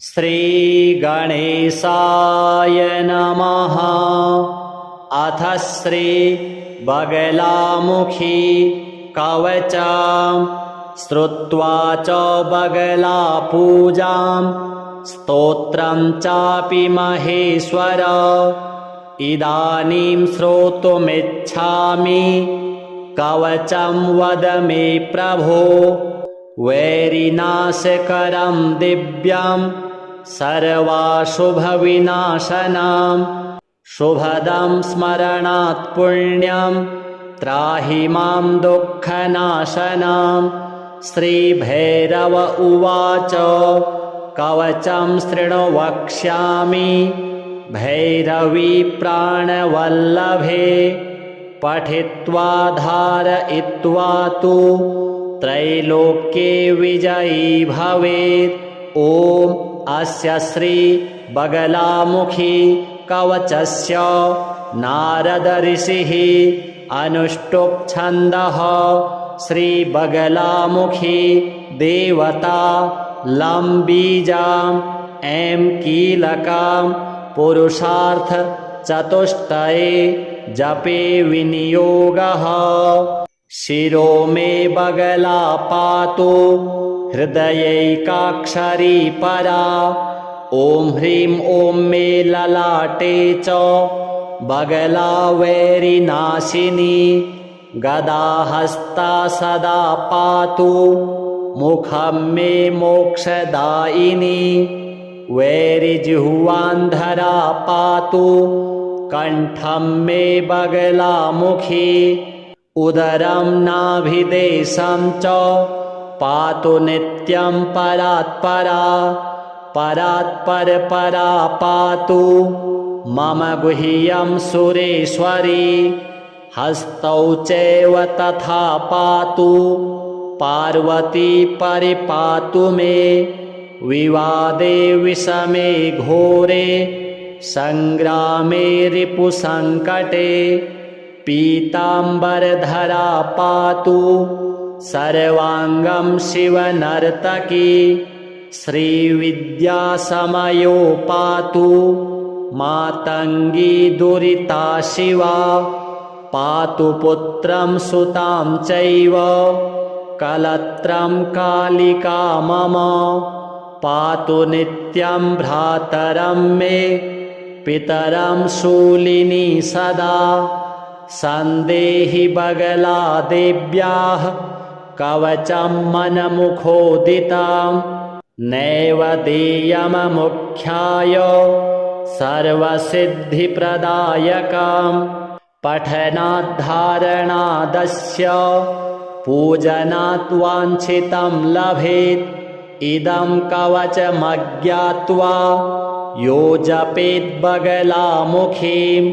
श्रीगणेशाय नमः। अथ श्रीबगलामुखी कवचम् श्रुत्वा च बगलापूजां स्तोत्रं चापि महेश्वर इदानीं श्रोतुमिच्छामि कवचं वद मे प्रभो। वैरिनाशकरं दिव्यं सर्वाशुभविनाशनं शुभदं स्मरणात् पुण्यं त्राहि मां दुःखनाशनं। श्रीभैरव उवाच कवचं शृणु वक्ष्यामि भैरवी प्राणवल्लभे पठित्वा धारयित्वा तु त्रैलोक्ये विजयी भवेत्। ॐ अस्य श्री बगलामुखी कवचस्य नारद ऋषिः अनुष्टुप् छन्दः। श्री बगलामुखी देवता लं बीजां ऐं कीलकं पुरुषार्थ चतुष्टये जपे विनियोगः। शिरो मे बगला पातु हृदयैकाक्षरी परा। ॐ ह्रीं ॐ मे ललाटे च बगला वैरिनाशिनी। गदाहस्ता सदा पातु मुखं मे मोक्षदायिनी। वैरिजिह्वान्धरा पातु कण्ठं मे बगलामुखी। उदरं नाभिदेशं च पातु नित्यं परात्परा। परात्परपरा पातु मम गुह्यं सुरेश्वरी। हस्तौ चैव तथा पातु पार्वती परिपातु मे। विवादे विषमे घोरे संग्रामे रिपुसङ्कटे पीताम्बरधरा पातु सर्वाङ्गं शिवनर्तकी। श्रीविद्यासमयो पातु मातङ्गी दुरिता शिवा। पातु पुत्रं सुतां चैव कलत्रं कालिका मम। पातु नित्यं भ्रातरं मे पितरं शूलिनी सदा। सन्देहि बगला देव्याः कवचं मनमुखोदितं। नैव देयममुख्याय सर्वसिद्धिप्रदायकं। पठनाद्धारणादस्य पूजनात् वाञ्छितं लभेत्। इदं कवचमज्ञात्वा यो जपेत् बगलामुखीं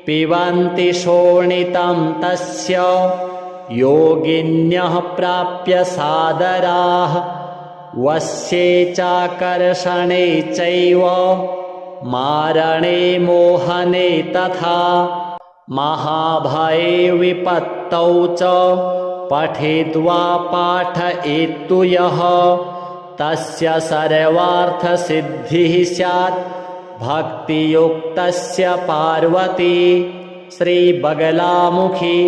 पिबन्ति शोणितं तस्य योगिन्यः प्राप्य सादराः। वश्ये चाकर्षणे चैव मारणे मोहने तथा महाभये विपत्तौ च पठित्वा पाठयेत्तु यः तस्य सर्वार्थसिद्धिः स्यात् भक्तियुक्तस्य पार्वती। श्रीबगलामुखी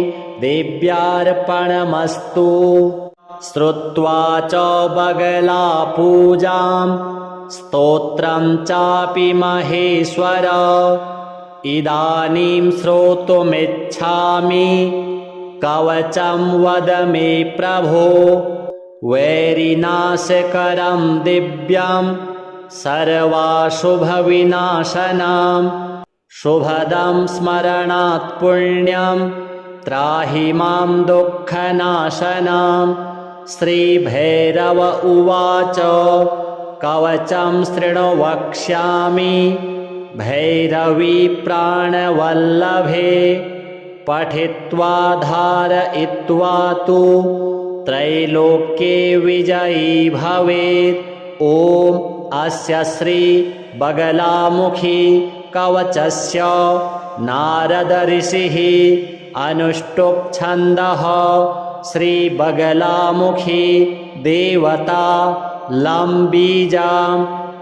देव्यार्पणमस्तु। श्रुत्वा च बगलापूजां स्तोत्रं चापि महेश्वर इदानीं श्रोतुमिच्छामि कवचं वद मे प्रभो। वैरिनाशकरं दिव्यं सर्वाशुभविनाशनं शुभदं स्मरणात् पुण्यं त्राहि मां दुःखनाशनं। श्रीभैरव उवाच कवचं शृणु वक्ष्यामि भैरवी प्राणवल्लभे पठित्वा धारयित्वा तु त्रैलोक्ये विजयी भवेत्। ॐ अस्य श्री बगलामुखी कवचस्य नारद ऋषिः अनुष्टुप् छन्दः। श्री बगलामुखी देवता लं बीजां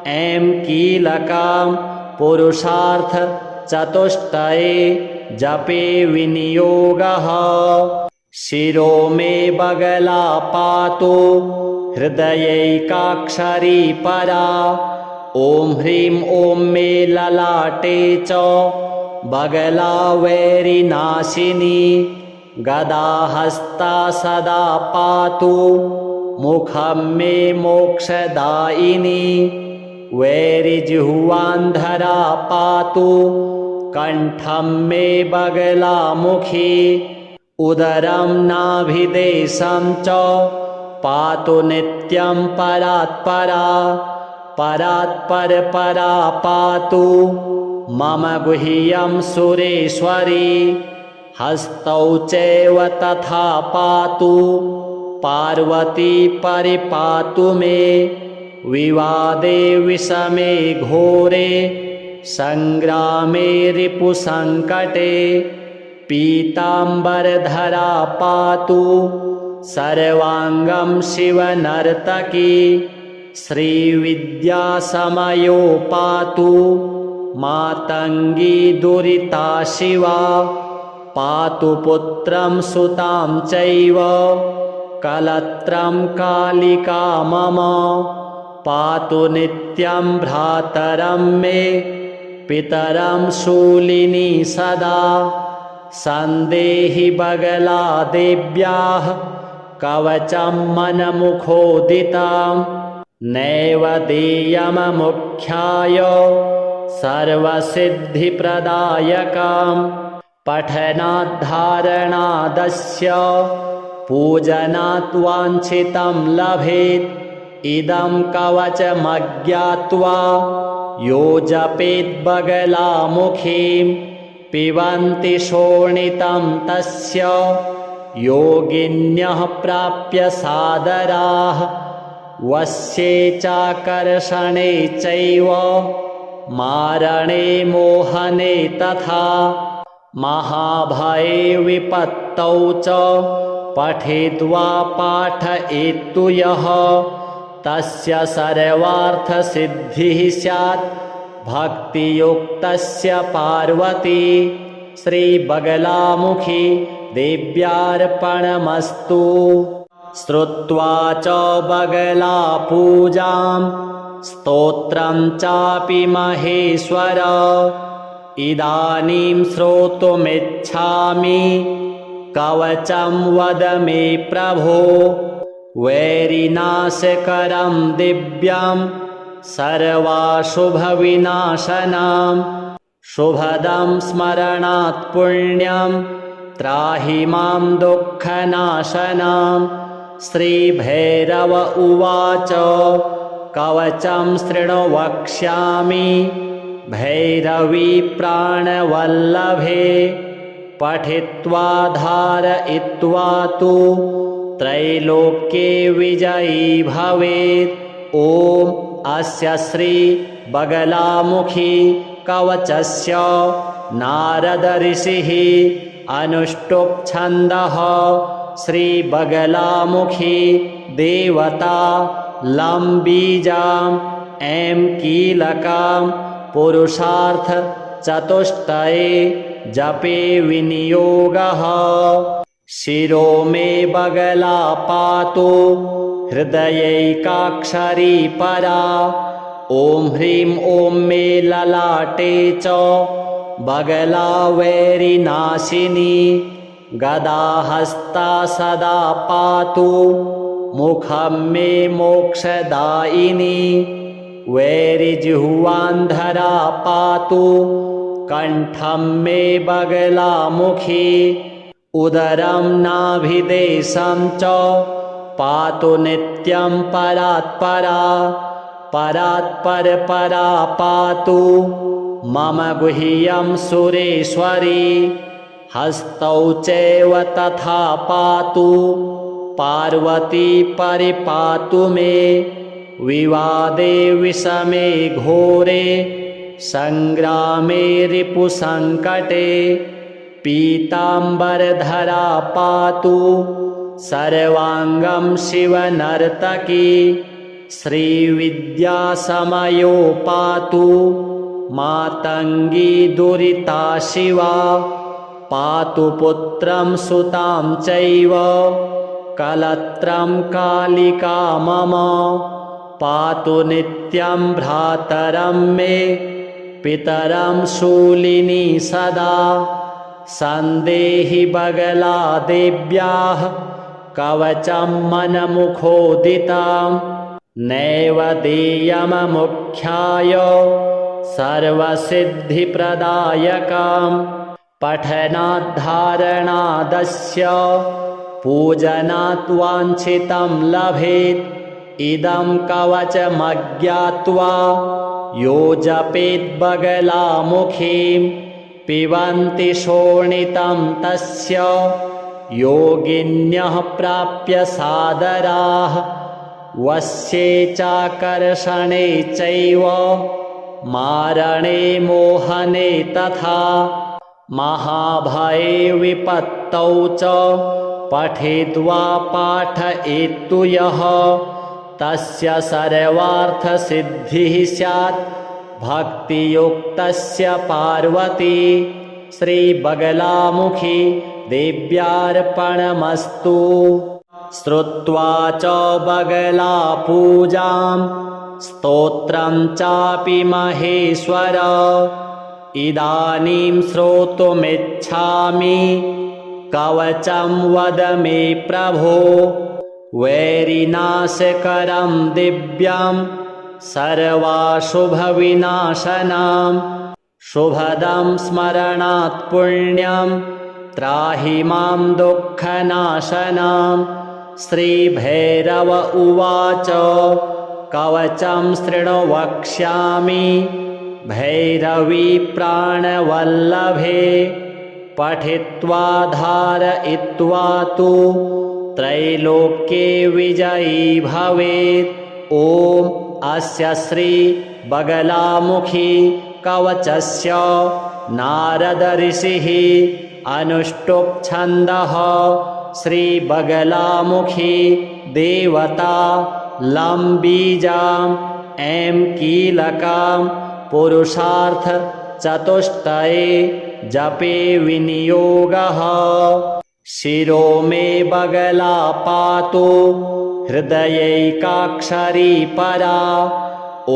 ऐं कीलकां पुरुषार्थ चतुष्टये जपे विनियोगः। शिरो मे बगला पातु हृदयैकाक्षरी परा। ॐ ह्रीं ॐ मे ललाटे च बगला वैरिनाशिनी। गदाहस्ता सदा पातु मुखं मे मोक्षदायिनी। वैरिजिह्वान्धरा पातु कण्ठं मे बगलामुखी। उदरं नाभिदेशं च पातु नित्यं परात्परा। परात्परपरा पातु मम गुह्यं सुरेश्वरी। हस्तौ चैव तथा पातु पार्वती परिपातु मे। विवादे विषमे घोरे संग्रामे रिपुसङ्कटे। पीताम्बरधरा पातु सर्वाङ्गं शिवनर्तकी। श्रीविद्यासमयो पातु मातङ्गी दुरिता शिवा। पातु पुत्रं सुतां चैव कलत्रं कालिका मम। पातु नित्यं भ्रातरं मे पितरं शूलिनी सदा। सन्देहि बगला देव्याः कवचं मनमुखोदितं। नैव देयममुख्याय सर्वसिद्धिप्रदायकं। पठनाद्धारणादस्य पूजनात् वाञ्छितं लभेत्। इदं कवचमज्ञात्वा यो जपेत् बगलामुखीं। पिबन्ति शोणितं तस्य योगिन्यः प्राप्य सादराः। वस्ये चाकर्षणे चैव मारणे मोहने तथा। महाभये विपत्तौ च पठित्वा पाठयेत्तु यः। तस्य सर्वार्थसिद्धिः स्यात् भक्तियुक्तस्य पार्वती। श्रीबगलामुखी देव्यार्पणमस्तु। श्रुत्वा च बगला पूजां स्तोत्रं चापि महेश्वर। इदानीं श्रोतुमिच्छामि कवचं वद मे प्रभो। वैरिनाशकरं दिव्यं सर्वाशुभविनाशनं। शुभदं स्मरणात् पुण्यं त्राहि मां दुःखनाशनं। श्रीभैरव उवाच कवचं शृणु वक्ष्यामि भैरवी प्राणवल्लभे। पठित्वा धारयित्वा तु त्रैलोक्ये विजयी भवेत्। ॐ अस्य श्री बगलामुखी कवचस्य नारद ऋषिः अनुष्टुप् छन्दः। श्री बगलामुखी देवता लं बीजां ऐं कीलकां पुरुषार्थ चतुष्टये जपे विनियोगः। शिरो मे बगला पातु हृदयैकाक्षरी परा। ॐ ह्रीं ॐ मे ललाटे च बगला वैरिनाशिनी। गदाहस्ता सदा पातु मुखं मे मोक्षदायिनी। वैरिजिह्वान्धरा पातु कण्ठं मे बगलामुखी। उदरं नाभिदेशं च पातु नित्यं परात्परा। परात्परपरा पातु मम गुह्यं सुरेश्वरी। हस्तौ चैव तथा पातु पार्वती परिपातु मे। विवादे विषमे घोरे संग्रामे रिपुसङ्कटे। पीताम्बरधरा पातु सर्वाङ्गं शिवनर्तकी। श्रीविद्यासमयो पातु मातङ्गी दुरिता शिवा पातु पुत्रं सुतां चैव कलत्रं कालिका मम पातु नित्यं भ्रातरं मे पितरं शूलिनी सदा सन्देहि बगला देव्याः कवचं मनमुखोदितां नैव देयममुख्याय सर्वसिद्धिप्रदायकां पठनाद्धारणादस्य पूजनात् वाञ्छितं लभेत् इदं कवचमज्ञात्वा यो जपेद्बगलामुखीं पिबन्ति शोणितं तस्य योगिन्यः प्राप्य सादराः वश्ये चाकर्षणे चैव मारणे मोहने तथा महाभये विपत्तौ च पठित्वा पाठयेत्तु यः तस्य सर्वार्थसिद्धिः स्यात् भक्तियुक्तस्य पार्वती श्रीबगलामुखी देव्यार्पणमस्तु। श्रुत्वा च बगला पूजां स्तोत्रं चापि महेश्वर इदानीं श्रोतुमिच्छामि कवचं वद मे प्रभो वैरिनाशकरं दिव्यं सर्वाशुभविनाशनं शुभदं स्मरणात् पुण्यं त्राहि मां दुःखनाशनं। श्रीभैरव उवाच कवचं शृणु वक्ष्यामि भैरवी प्राणवल्लभे पठित्वा धारयित्वा तु त्रैलोक्ये विजयी भवेत्। ॐ अस्य श्री बगलामुखी कवचस्य नारद ऋषिः अनुष्टुप् छन्दः श्री बगलामुखी देवता लं बीजां ऐं कीलकां पुरुषार्थ चतुष्टये जपे विनियोगः। शिरो मे बगला पातु हृदयैकाक्षरी परा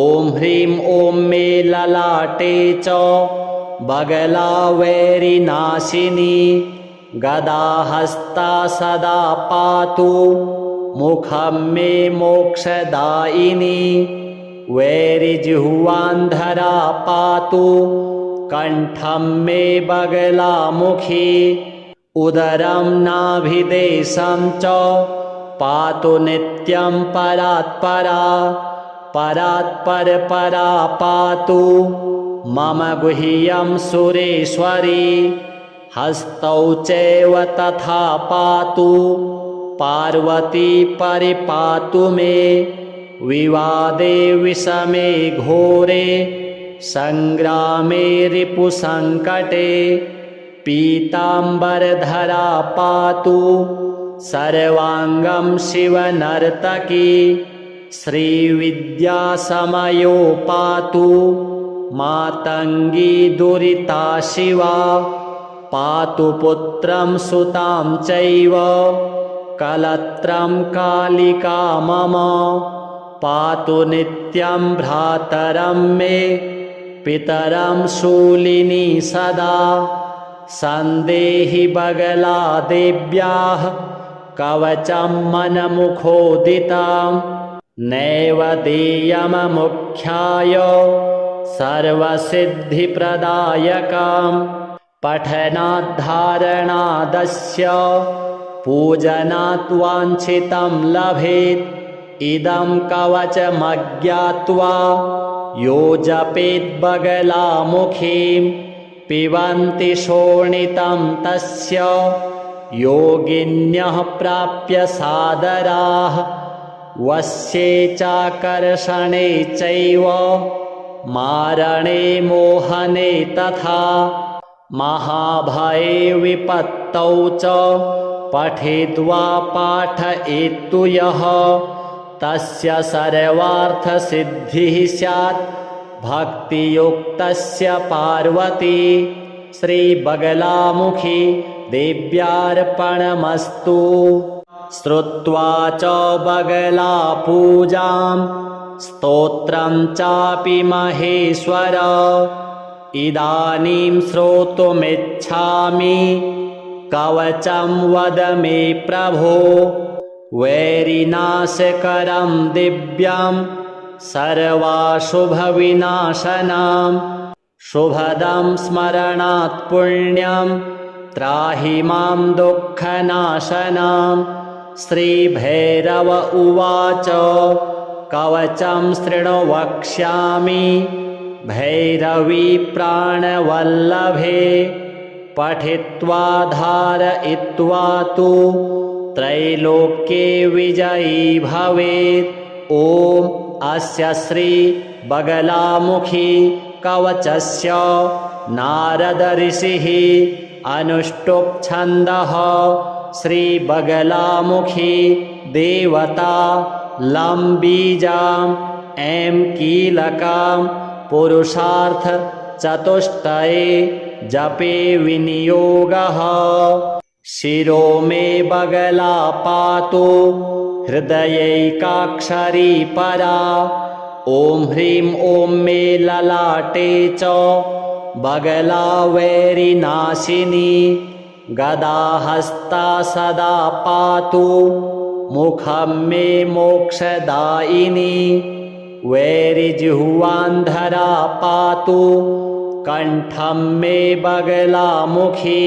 ॐ ह्रीं ॐ मे ललाटे च बगला वैरिनाशिनी गदाहस्ता सदा पातु मुखं मे मोक्षदायिनी वैरिजिह्वान्धरा पातु कण्ठं मे बगलामुखी उदरं नाभिदेशं च पातु नित्यं परात्परा परात्परपरा पातु मम गुह्यं सुरेश्वरी हस्तौ चैव तथा पातु पार्वती परिपातु मे विवादे विषमे घोरे संग्रामे रिपुसङ्कटे पीताम्बरधरा पातु सर्वाङ्गं शिवनर्तकी श्रीविद्यासमयो पातु मातङ्गी दुरिता शिवा पातु पुत्रं सुतां चैव कलत्रं कालिका मम पातु नित्यं भ्रातरं मे पितरं शूलिनी सदा सन्देहि बगला देव्याः कवचं मनमुखोदितां नैव देयममुख्याय सर्वसिद्धिप्रदायकां पठनाद्धारणादस्य पूजनात् वाञ्छितं लभेत् इदं कवचमज्ञात्वा यो जपेद्बगलामुखीं पिबन्ति शोणितं तस्य योगिन्यः प्राप्य सादराः वश्ये चाकर्षणे चैव मारणे मोहने तथा महाभये विपत्तौ च पठित्वा पाठयेत्तु यः तस्य सर्वार्थसिद्धिः स्यात् भक्तियुक्तस्य पार्वती श्रीबगलामुखी देव्यार्पणमस्तु। श्रुत्वा च बगला पूजां स्तोत्रं चापि महेश्वर इदानीं श्रोतुमिच्छामि कवचं वद मे प्रभो। वैरिनाशकरं दिव्यं सर्वाशुभविनाशनं शुभदं स्मरणात् पुण्यं त्राहि मां दुःखनाशनं। श्रीभैरव उवाच कवचं शृणु वक्ष्यामि भैरवी प्राणवल्लभे पठित्वा धारयित्वा तु त्रैलोक्ये विजयी भवेत्। ॐ अस्य श्री बगलामुखी कवचस्य नारद ऋषिः अनुष्टुप् छन्दः। श्री बगलामुखी देवता लं बीजां ऐं कीलकां पुरुषार्थ चतुष्टये जपे विनियोगः। शिरो मे बगला पातु हृदयैकाक्षरी परा। ॐ ह्रीं ॐ मे ललाटे च बगला वैरिनाशिनी गदाहस्ता सदा पातु मुखं मे मोक्षदायिनी। वैरिजिह्वान्धरा पातु कण्ठं मे बगलामुखी।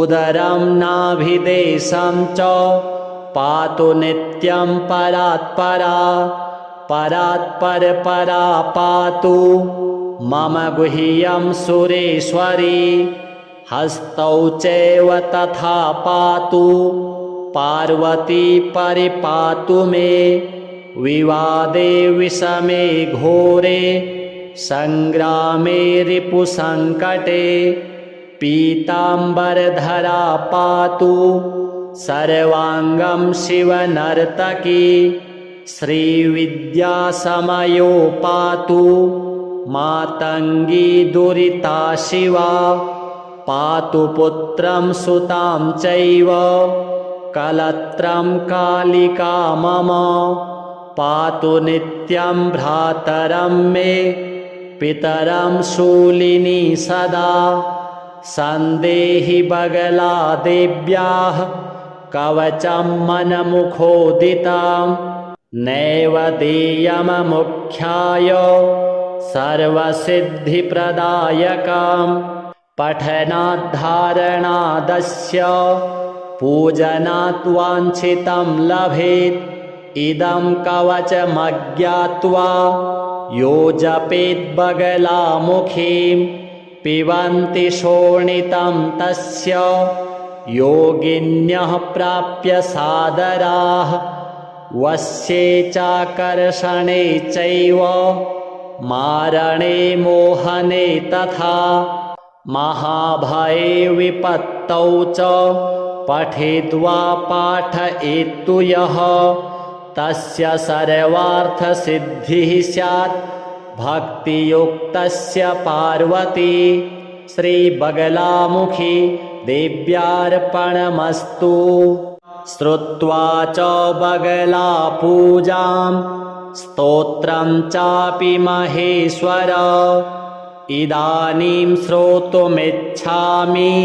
उदरं नाभिदेशं च पातु नित्यं परात्परा। परात्परपरा पातु मम गुह्यं सुरेश्वरी। हस्तौ चैव तथा पातु पार्वती परिपातु मे। विवादे विषमे घोरे संग्रामे रिपुसङ्कटे पीताम्बरधरा पातु सर्वाङ्गं शिवनर्तकी। श्रीविद्यासमयो पातु मातङ्गी दुरिता शिवा। पातु पुत्रं सुतां चैव कलत्रं कालिका मम। पातु नित्यं भ्रातरं मे पितरं शूलिनी सदा। सन्देहि बगला देव्याः कवचं मनमुखोदितं। नैव देयममुख्याय सर्वसिद्धिप्रदायकं। पठनाद्धारणादस्य पूजनात् वाञ्छितं लभेत्। इदं कवचमज्ञात्वा यो जपेत् बगलामुखीं पिबन्ति शोणितं तस्य योगिन्यः प्राप्य सादराः। वस्ये चाकर्षणे चैव मारणे मोहने तथा महाभये विपत्तौ च पठित्वा पाठयेत्तु यः तस्य सर्वार्थसिद्धिः स्यात् भक्तियुक्तस्य पार्वती श्रीबगलामुखी देव्यार्पणमस्तु। श्रुत्वा च बगला पूजां स्तोत्रं चापि महेश्वर इदानीं श्रोतुमिच्छामि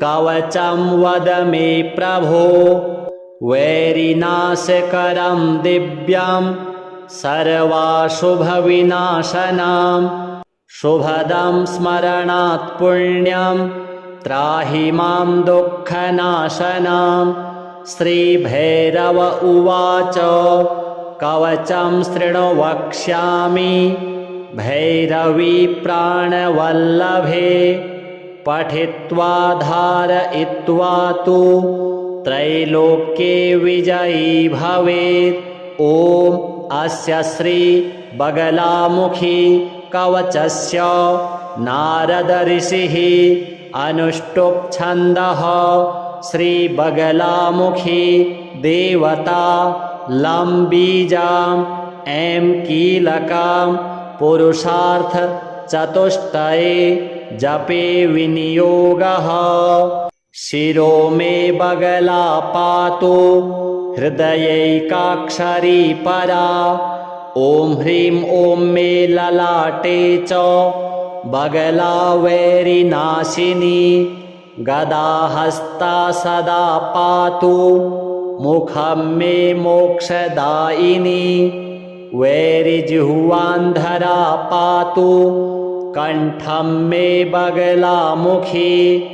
कवचं वद मे प्रभो। वैरिनाशकरं दिव्यं सर्वाशुभविनाशनं शुभदं स्मरणात् पुण्यं त्राहि मां दुःखनाशनं। श्रीभैरव उवाच कवचं शृणु वक्ष्यामि भैरवी प्राणवल्लभे पठित्वा धारयित्वा तु त्रैलोक्ये विजयी भवेत्। ॐ अस्य श्री बगलामुखी कवचस्य नारद ऋषिः अनुष्टुप् छन्दः। श्री बगलामुखी देवता लं बीजाम् ऐं कीलकाम् पुरुषार्थ चतुष्टये जपे विनियोगः। शिरो मे बगला पातु हृदयैकाक्षरी परा। ॐ ह्रीं ॐ मे ललाटे च बगला वैरिनाशिनी। गदाहस्ता सदा पातु मुखं मे मोक्षदायिनी। वैरिजिह्वान्धरा पातु कण्ठं मे बगलामुखी।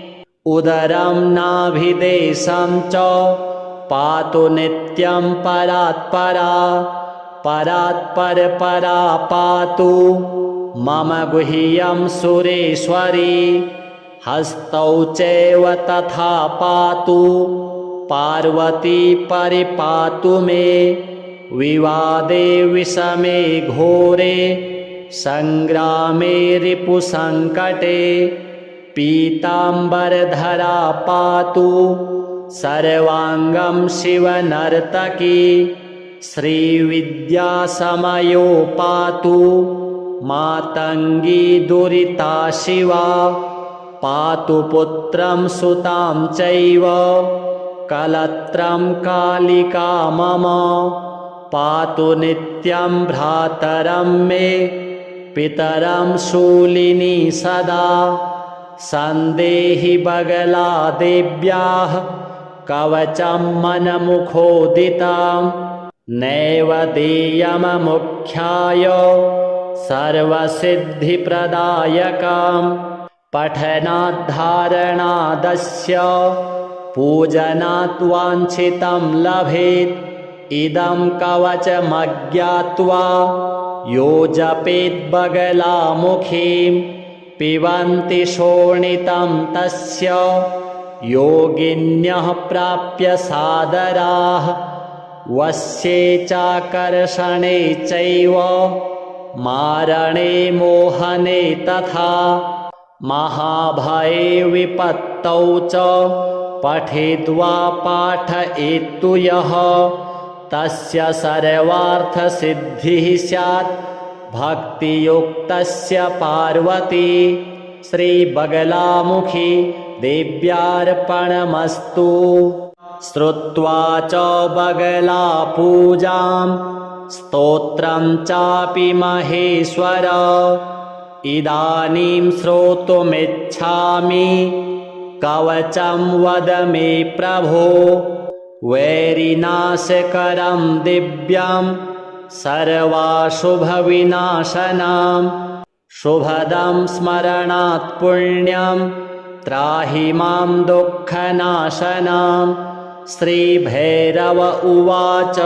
उदरं नाभिदेशं च पातु नित्यं परात्परा। परात्परपरा पातु मम गुह्यं सुरेश्वरी। हस्तौ चैव तथा पातु पार्वती परिपातु मे। विवादे विषमे घोरे संग्रामे रिपुसङ्कटे। पीताम्बरधरा पातु सर्वाङ्गं शिवनर्तकी। श्रीविद्यासमयो पातु मातङ्गी दुरिता शिवा। पातु पुत्रं सुतां चैव कलत्रं कालिका मम। पातु नित्यं भ्रातरं मे पितरं शूलिनी सदा। सन्देहि बगला देव्याः कवचं मनमुखोदितां। नैव देयममुख्याय सर्वसिद्धिप्रदायकाम्। पठनाद्धारणादस्य पूजनात् वाञ्छितं लभेत्। इदं कवचमज्ञात्वा यो जपेत् बगलामुखीं। पिबन्ति शोणितं तस्य योगिन्यः प्राप्य सादराः। वस्ये चाकर्षणे चैव मारणे मोहने तथा। महाभये विपत्तौ च पठित्वा पाठयेत्तु यः। तस्य सर्वार्थसिद्धिः स्यात् भक्तियुक्तस्य पार्वती। श्रीबगलामुखी देव्यार्पणमस्तु। श्रुत्वा च बगला पूजां स्तोत्रं चापि महेश्वर। इदानीं श्रोतुमिच्छामि कवचं वद मे प्रभो। वैरिनाशकरं दिव्यं सर्वाशुभविनाशनं। शुभदं स्मरणात् पुण्यं त्राहि मां दुःखनाशनं। श्रीभैरव उवाच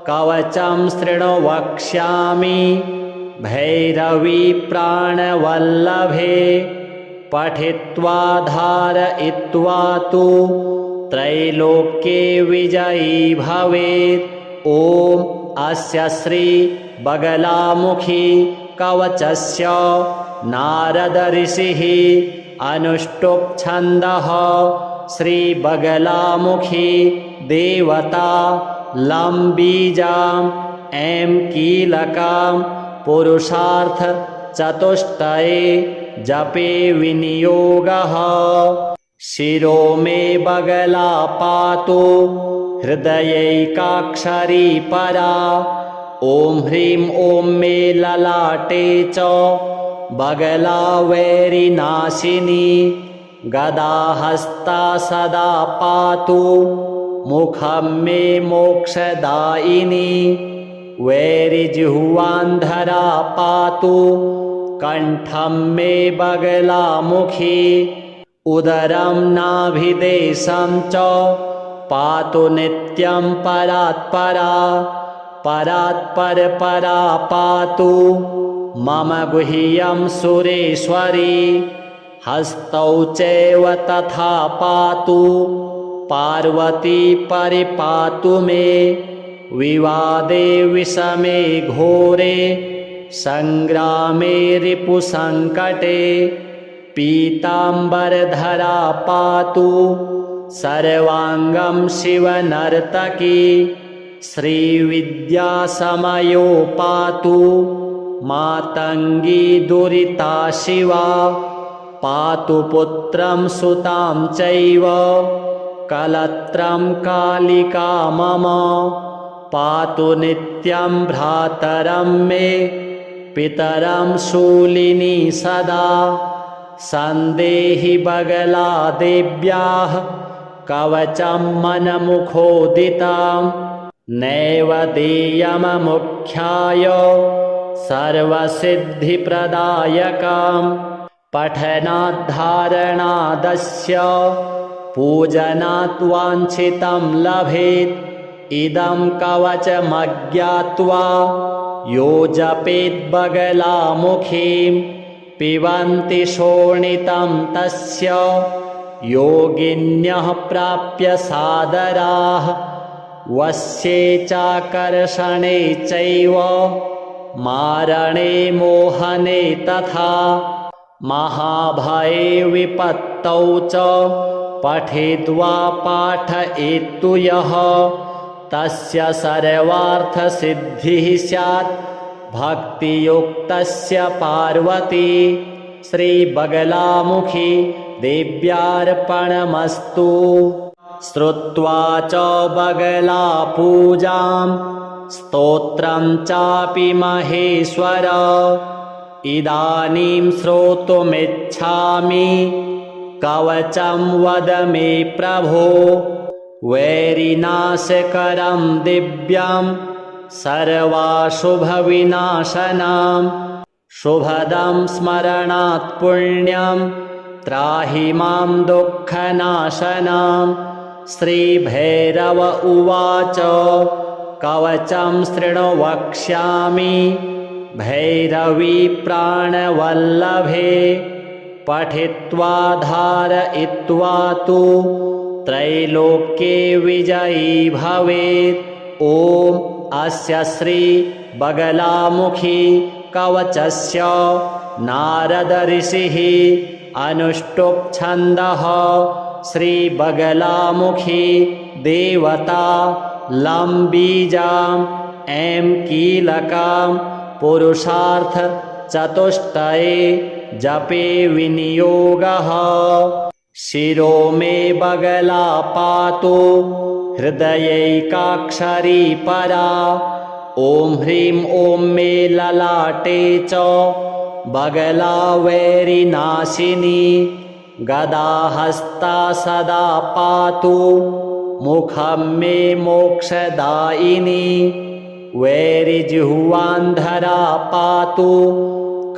कवचं शृणु वक्ष्यामि भैरवी प्राणवल्लभे। पठित्वा धारयित्वा तु त्रैलोक्ये विजयी भवेत्। ॐ अस्य श्री बगलामुखी कवचस्य नारद ऋषिः अनुष्टुप् छन्दः। श्रीबगलामुखी देवता लं बीजाम् ऐं कीलकां पुरुषार्थ चतुष्टये जपे विनियोगः। शिरो मे बगला पातु हृदयैकाक्षरी परा। ॐ ह्रीं ॐ मे ललाटे च बगला वैरिनाशिनी। गदाहस्ता सदा पातु मुखं मे मोक्षदायिनी। वैरिजिह्वान्धरा पातु कण्ठं मे बगलामुखी। उदरं नाभिदेशं च पातु नित्यं परात्परा। परात्परपरा पातु मम गुह्यं सुरेश्वरी। हस्तौ चैव तथा पातु पार्वती परिपातु मे। विवादे विषमे घोरे संग्रामे रिपुसङ्कटे। पीताम्बरधरा पातु सर्वाङ्गं शिवनर्तकी। श्रीविद्यासमयो पातु मातङ्गी दुरिता शिवा पातु पुत्रं सुतां चैव कलत्रं कालिका मम पातु नित्यं भ्रातरं मे पितरं शूलिनी सदा सन्देहि बगला देव्याः कवचं मनमुखोदितां नैव देयममुख्याय सर्वसिद्धिप्रदायकां पठनाद्धारणादस्य पूजनात् वाञ्छितं लभेत् इदं कवचमज्ञात्वा यो जपेत् बगलामुखीं पिबन्ति शोणितं तस्य योगिन्यः प्राप्य सादराः वस्ये चाकर्षणे चैव मारणे मोहने तथा महाभये विपत्तौ च पठित्वा पाठयेत्तु यः तस्य सर्वार्थसिद्धिः स्यात् भक्तियुक्तस्य पार्वती श्रीबगलामुखी देव्यार्पणमस्तु। श्रुत्वा च बगला पूजां स्तोत्रं चापि महेश्वर इदानीं श्रोतुमिच्छामि कवचं वद मे प्रभो वैरिनाशकरं दिव्यं सर्वाशुभविनाशनं शुभदं स्मरणात् पुण्यं त्राहि मां दुःखनाशनं। श्रीभैरव उवाच कवचं शृणु वक्ष्यामि भैरवी प्राणवल्लभे पठित्वा धारयित्वा तु त्रैलोक्ये विजयी भवेत्। ॐ अस्य श्री बगलामुखी कवचस्य नारद ऋषिः अनुष्टुप् छन्दः श्रीबगलामुखी देवता लं बीजां ऐं कीलकां पुरुषार्थ चतुष्टये जपे विनियोगः। शिरो मे बगला पातु हृदयैकाक्षरी परा ॐ ह्रीं ॐ मे ललाटे च बगला वैरिनाशिनी गदाहस्ता सदा पातु मुखं मे मोक्षदायिनी वैरिजिह्वान्धरा पातु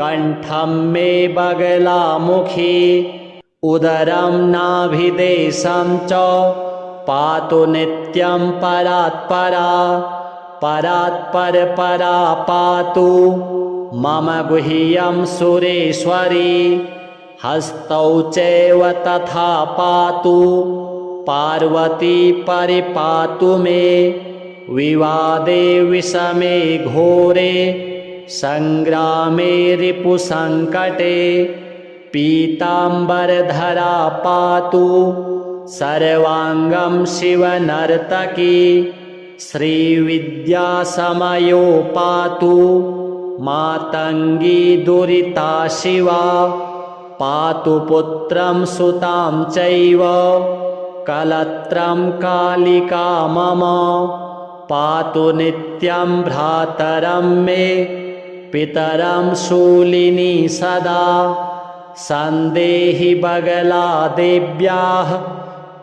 कण्ठं मे बगलामुखी उदरं नाभिदेशं च पातु नित्यं परात्परा परात्परपरा पातु मम गुह्यं सुरेश्वरी हस्तौ चैव तथा पातु पार्वती परिपातु मे विवादे विषमे घोरे संग्रामे रिपुसङ्कटे पीताम्बरधरा पातु सर्वाङ्गं शिवनर्तकी श्रीविद्यासमयो पातु मातङ्गी दुरिता शिवा पातु पुत्रं सुतां चैव कलत्रं कालिका मम पातु नित्यं भ्रातरं मे पितरं शूलिनी सदा सन्देहि बगला देव्याः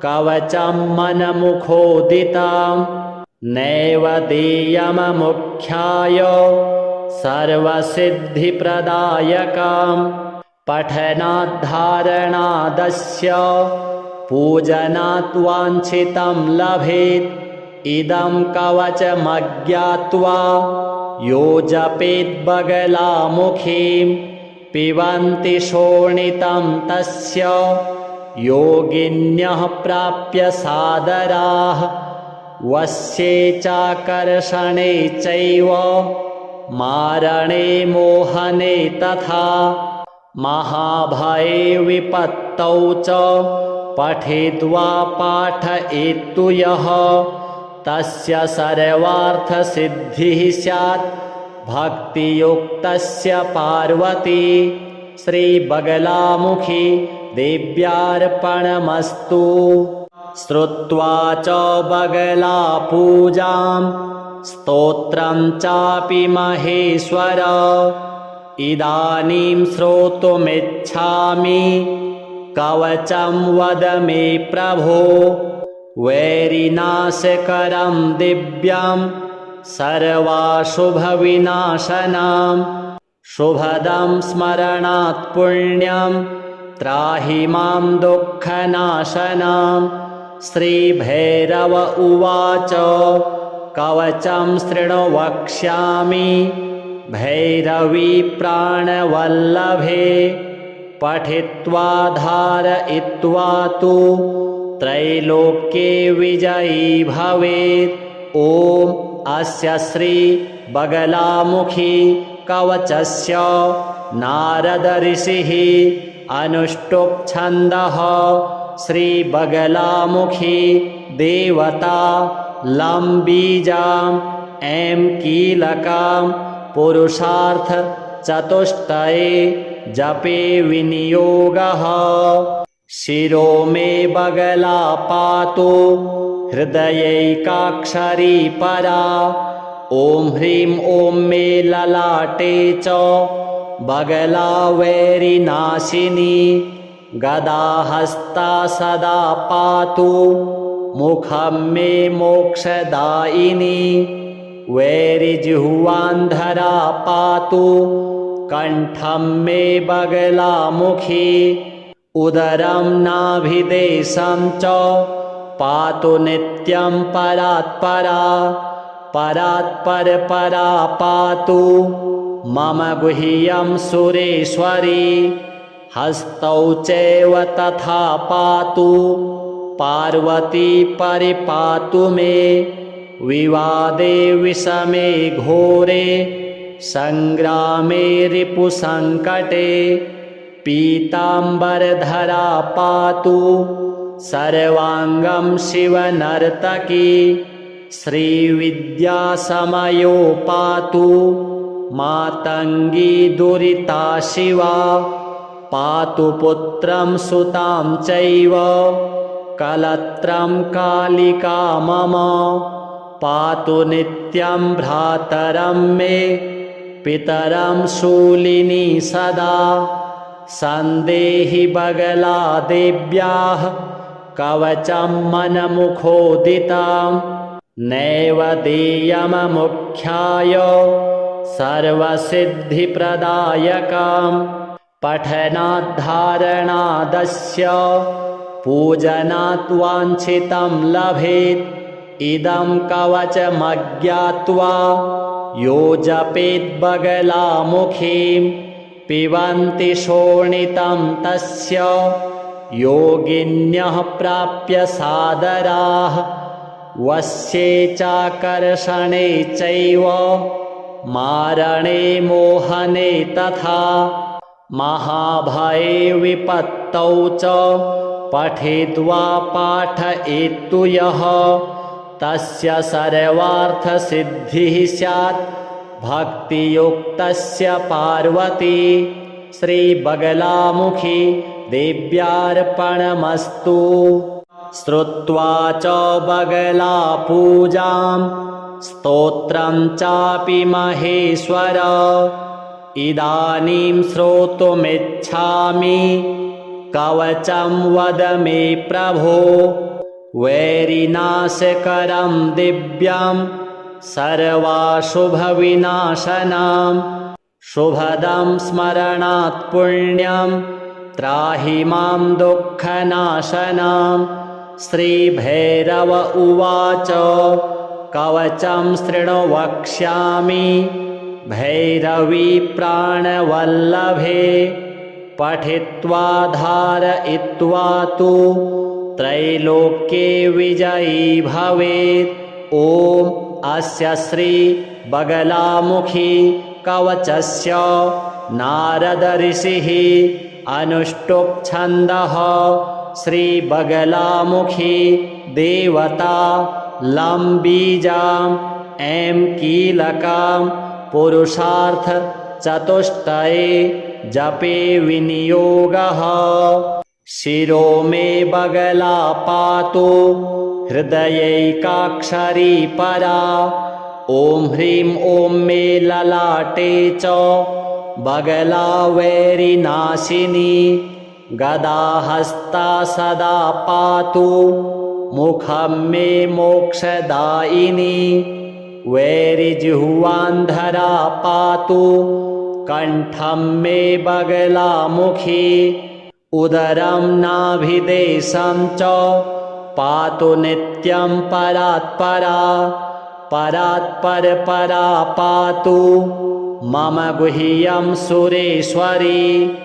कवचं मनमुखोदितां नैव देयममुख्याय सर्वसिद्धिप्रदायकां पठनाद्धारणादस्य पूजनात् वाञ्छितं लभेत् इदं कवचमज्ञात्वा यो जपेत् बगलामुखीं पिबन्ति शोणितं तस्य योगिन्यः प्राप्य सादराः वस्ये चाकर्षणे चैव मारणे मोहने तथा महाभये विपत्तौ च पठित्वा पाठयेत्तु यः तस्य सर्वार्थसिद्धिः स्यात् भक्तियुक्तस्य पार्वती श्रीबगलामुखी देव्यार्पणमस्तु। श्रुत्वा च बगला पूजां स्तोत्रं चापि महेश्वर इदानीं श्रोतुमिच्छामि कवचं वद मे प्रभो। वैरिनाशकरं दिव्यं सर्वाशुभविनाशनं शुभदं स्मरणात् पुण्यं त्राहि मां दुःखनाशनं। श्रीभैरव उवाच कवचं शृणु वक्ष्यामि भैरवी प्राणवल्लभे पठित्वा धारयित्वा तु त्रैलोक्ये विजयी भवेत्। ॐ अस्य श्री बगलामुखी कवचस्य नारद ऋषिः अनुष्टुप् छन्दः श्रीबगलामुखी देवता लं बीजां ऐं कीलकां पुरुषार्थ चतुष्टये जपे विनियोगः। शिरो मे बगला पातु हृदयैकाक्षरी परा। ॐ ह्रीं ॐ मे ललाटे च बगला वैरिनाशिनी गदाहस्ता सदा पातु मुखं मे मोक्षदायिनी। वैरिजिह्वान्धरा पातु कण्ठं मे बगलामुखी। उदरं नाभिदेशं च पातु नित्यं परात्परा। परात्परपरा पातु मम गुह्यं सुरेश्वरी। हस्तौ चैव तथा पातु पार्वती परिपातु मे। विवादे विषमे घोरे संग्रामे रिपुसङ्कटे पीताम्बरधरा पातु सर्वाङ्गं शिवनर्तकी। श्रीविद्यासमयो पातु मातङ्गी दुरिता शिवा। पातु पुत्रं सुतां चैव कलत्रं कालिका मम। पातु नित्यं भ्रातरं मे पितरं शूलिनी सदा। सन्देहि बगला देव्याः कवचं मनमुखोदितं। नैव देयममुख्याय सर्वसिद्धिप्रदायकं। पठनाद्धारणादस्य पूजनात् वाञ्छितं लभेत्। इदं कवचमज्ञात्वा यो जपेत् बगलामुखीं पिबन्ति शोणितं तस्य योगिन्यः प्राप्य सादराः। वस्ये चाकर्षणे चैव मारणे मोहने तथा महाभये विपत्तौ च पठित्वा पाठयेत्तु यः तस्य सर्वार्थसिद्धिः स्यात् भक्तियुक्तस्य पार्वती श्रीबगलामुखी देव्यार्पणमस्तु। श्रुत्वा च बगला पूजां स्तोत्रं चापि महेश्वर इदानीं श्रोतुमिच्छामि कवचं वद मे प्रभो। वैरिनाशकरं दिव्यं सर्वाशुभविनाशनं शुभदं स्मरणात् पुण्यं त्राहि मां दुःखनाशनं। श्रीभैरव उवाच कवचं शृणु वक्ष्यामि भैरवी प्राणवल्लभे पठित्वा धारयित्वा तु त्रैलोक्ये विजयी भवेत्। ॐ अस्य श्री बगलामुखी कवचस्य नारद ऋषिः अनुष्टुप् छन्दः श्रीबगलामुखी देवता लं बीजाम् ऐं कीलकां पुरुषार्थचतुष्टये जपे विनियोगः। शिरो मे बगला पातु हृदयैकाक्षरी परा। ॐ ह्रीं ॐ मे ललाटे च बगला वैरिनाशिनी। गदाहस्ता सदा पातु मुखं मे मोक्षदायिनी। वैरिजिह्वान्धरा पातु कण्ठं मे बगलामुखी। उदरं नाभिदेशं च पातु नित्यं परात्परा। परात्परपरा पातु मम गुह्यं सुरेश्वरी।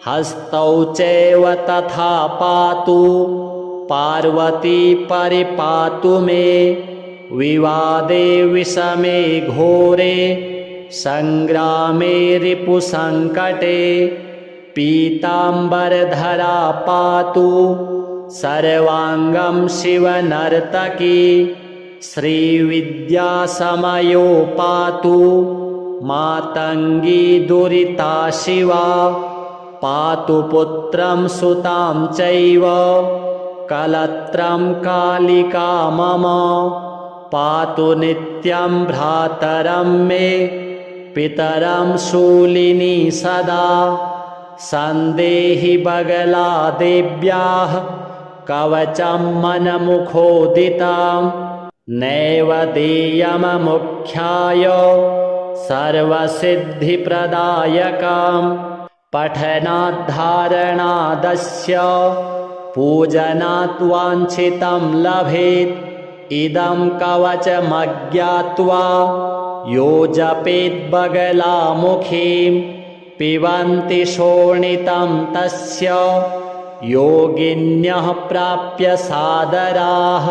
हस्तौ चैव तथा पातु पार्वती परिपातु मे। विवादे विषमे घोरे संग्रामे रिपुसङ्कटे। पीताम्बरधरा पातु सर्वाङ्गं शिवनर्तकी। श्रीविद्यासमयो पातु मातङ्गी दुरिता शिवा। पातु पुत्रं सुतां चैव कलत्रं कालिका मम। पातु नित्यं भ्रातरं मे पितरं शूलिनी सदा। सन्देहि बगला देव्याः कवचं मनमुखोदितां। नैव देयममुख्याय सर्वसिद्धिप्रदायकाम्। पठनाद्धारणादस्य पूजनात् वाञ्छितं लभेत्। इदं कवचमज्ञात्वा यो जपेत् बगलामुखीं। पिबन्ति शोणितं तस्य योगिन्यः प्राप्य सादराः।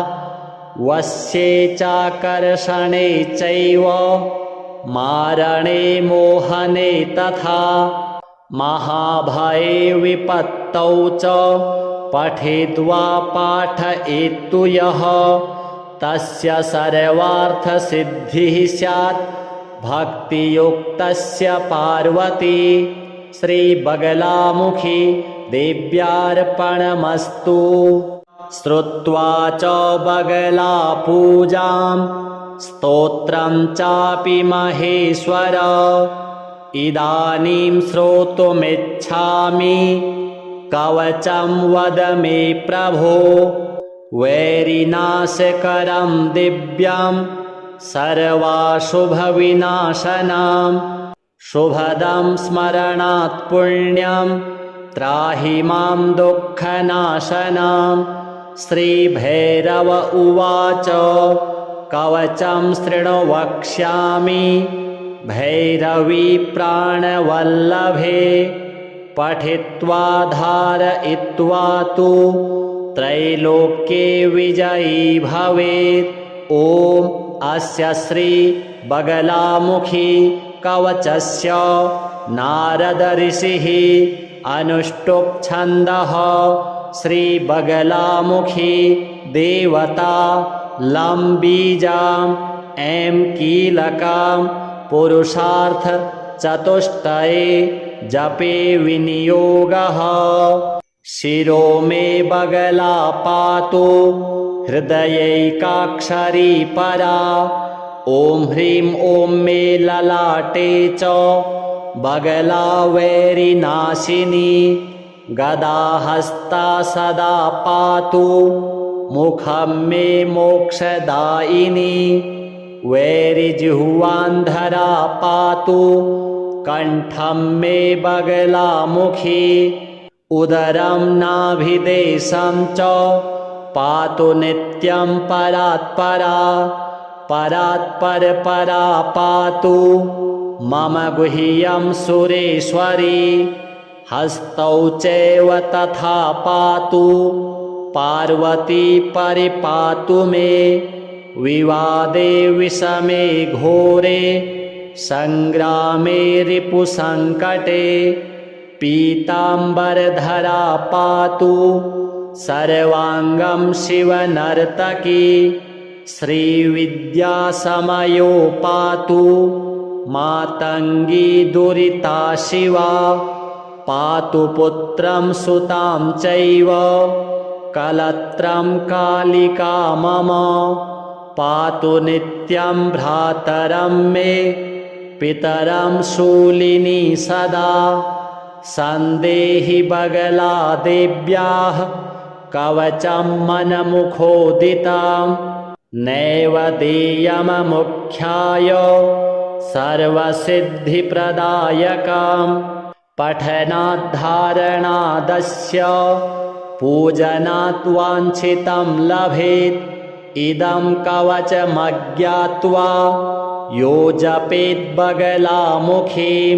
वश्ये चाकर्षणे चैव मारणे मोहने तथा। महाभये विपत्तौ च पठित्वा पाठयेत्तु यः। तस्य सर्वार्थसिद्धिः स्यात् भक्तियुक्तस्य पार्वती। श्रीबगलामुखी देव्यार्पणमस्तु। श्रुत्वा च बगला पूजां स्तोत्रं चापि महेश्वर। इदानीं श्रोतुमिच्छामि कवचं वद मे प्रभो। वैरिनाशकरं दिव्यं सर्वाशुभविनाशनं। शुभदं स्मरणात् पुण्यं त्राहि मां दुःखनाशनं। श्रीभैरव उवाच कवचं शृणु वक्ष्यामि भैरवी प्राणवल्लभे। पठित्वा धारयित्वा तु त्रैलोक्ये विजयी भवेत्। ॐ अस्य श्री बगलामुखी कवचस्य नारद ऋषिः अनुष्टुप् छन्दः। श्री बगलामुखी देवता लं बीजां ऐं कीलकां पुरुषार्थचतुष्टये जपे विनियोगः। शिरो मे बगला पातु हृदयैकाक्षरी परा। ॐ ह्रीं ॐ मे ललाटे च बगला वैरिनाशिनी। गदाहस्ता सदा पातु मुखं मे मोक्षदायिनी। वैरिजिह्वान्धरा पातु कण्ठं मे बगलामुखी। उदरं नाभिदेशं च पातु नित्यं परात्परा। परात्परपरा पातु मम गुह्यं सुरेश्वरी। हस्तौ चैव तथा पातु पार्वती परिपातु मे। विवादे विषमे घोरे संग्रामे रिपुसङ्कटे। पीताम्बरधरा पातु सर्वाङ्गं शिवनर्तकी। श्रीविद्यासमयो पातु मातङ्गी दुरिता शिवा पातु पुत्रं सुतां चैव कलत्रं कालिका मम पातु नित्यं भ्रातरं मे पितरं शूलिनी सदा सन्देहि बगलादेव्याः कवचं मनमुखोदितां नैव देयममुख्याय सर्वसिद्धिप्रदायकां पठनाद्धारणादस्य पूजनात् वाञ्छितं लभेत् इदं कवचमज्ञात्वा यो जपेत् बगलामुखीं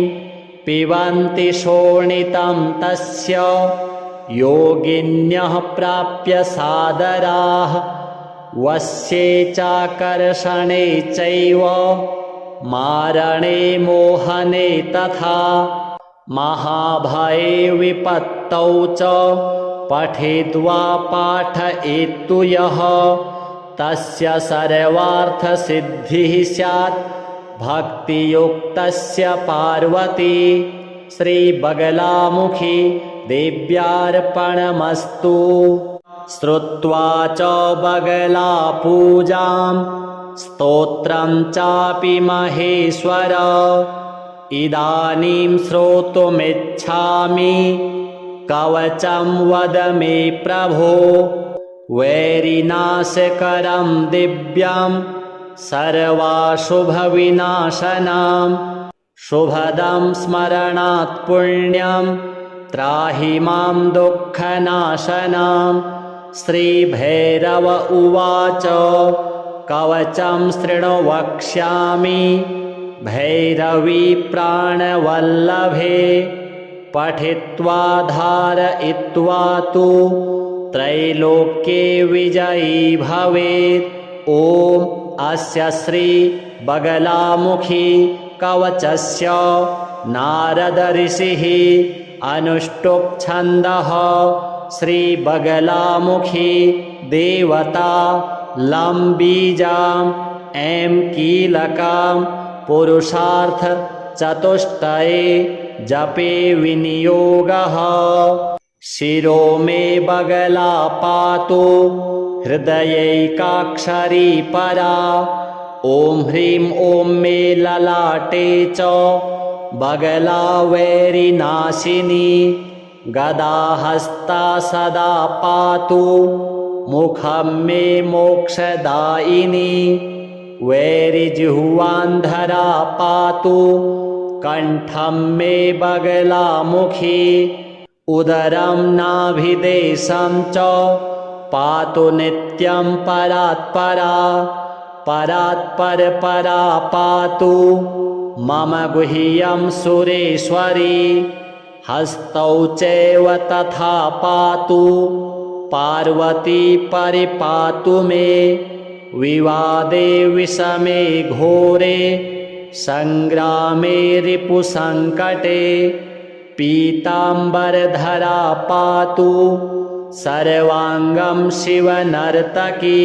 पिबन्ति शोणितं तस्य योगिन्यः प्राप्य सादराः वस्ये चाकर्षणे चैव मारणे मोहने तथा महाभये विपत्तौ च पठित्वा पाठयेत्तु यः तस्य सर्वार्थसिद्धिः स्यात् भक्तियुक्तस्य पार्वती श्रीबगलामुखी देव्यार्पणमस्तु। श्रुत्वा च बगला पूजां स्तोत्रं चापि महेश्वर इदानीं श्रोतुमिच्छामि कवचं वद मे प्रभो वैरिनाशकरं दिव्यं सर्वाशुभविनाशनं शुभदं स्मरणात् पुण्यं त्राहि मां दुःखनाशनं। श्रीभैरव उवाच कवचं शृणु वक्ष्यामि भैरवी प्राणवल्लभे पठित्वा धारयित्वा तु त्रैलोक्ये विजयी भवेत्। ॐ अस्य श्री बगलामुखी कवचस्य नारद ऋषिः अनुष्टुप् छन्दः श्री बगलामुखी देवता लं बीजां ऐं कीलकां पुरुषार्थ चतुष्टये जपे विनियोगः। शिरो मे बगला पातु हृदयैकाक्षरी परा ॐ ह्रीं ॐ मे ललाटे च बगला वैरिनाशिनी गदाहस्ता सदा पातु मुखं मे मोक्षदायिनी वैरिजिह्वान्धरा पातु कण्ठं मे बगलामुखी उदरं नाभिदेशं च पातु नित्यं परात्परा परात्परपरा पातु मम गुह्यं सुरेश्वरी हस्तौ चैव तथा पातु पार्वती परिपातु मे विवादे विषमे घोरे संग्रामे रिपुसङ्कटे पीताम्बरधरा पातु सर्वाङ्गं शिवनर्तकी